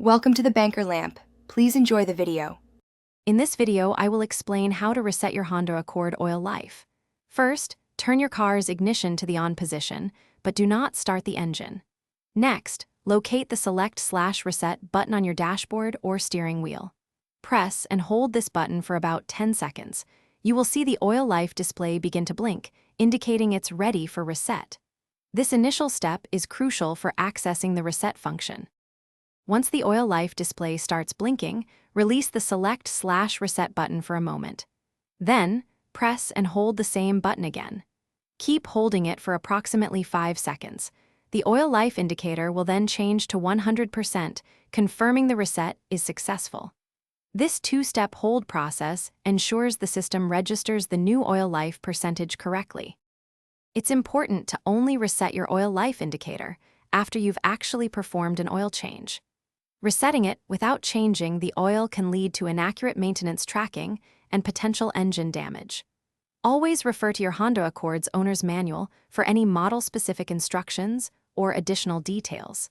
Welcome to the Banker Lamp. Please enjoy the video. In this video, I will explain how to reset your Honda Accord oil life. First, turn your car's ignition to the on position, but do not start the engine. Next, locate the Select/Reset button on your dashboard or steering wheel. Press and hold this button for about 10 seconds. You will see the oil life display begin to blink, indicating it's ready for reset. This initial step is crucial for accessing the reset function. Once the oil life display starts blinking, release the Select/Reset button for a moment. Then, press and hold the same button again. Keep holding it for approximately 5 seconds. The oil life indicator will then change to 100%, confirming the reset is successful. This two-step hold process ensures the system registers the new oil life percentage correctly. It's important to only reset your oil life indicator after you've actually performed an oil change. Resetting it without changing the oil can lead to inaccurate maintenance tracking and potential engine damage. Always refer to your Honda Accord's owner's manual for any model-specific instructions or additional details.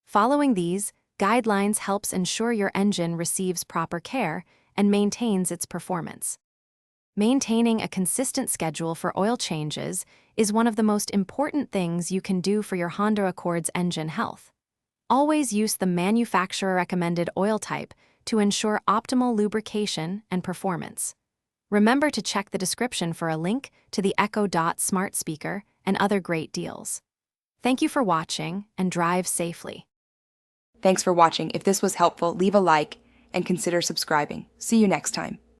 Following these guidelines helps ensure your engine receives proper care and maintains its performance. Maintaining a consistent schedule for oil changes is one of the most important things you can do for your Honda Accord's engine health. Always use the manufacturer-recommended oil type to ensure optimal lubrication and performance. Remember to check the description for a link to the Echo Dot smart speaker and other great deals. Thank you for watching and drive safely. Thanks for watching. If this was helpful, leave a like and consider subscribing. See you next time.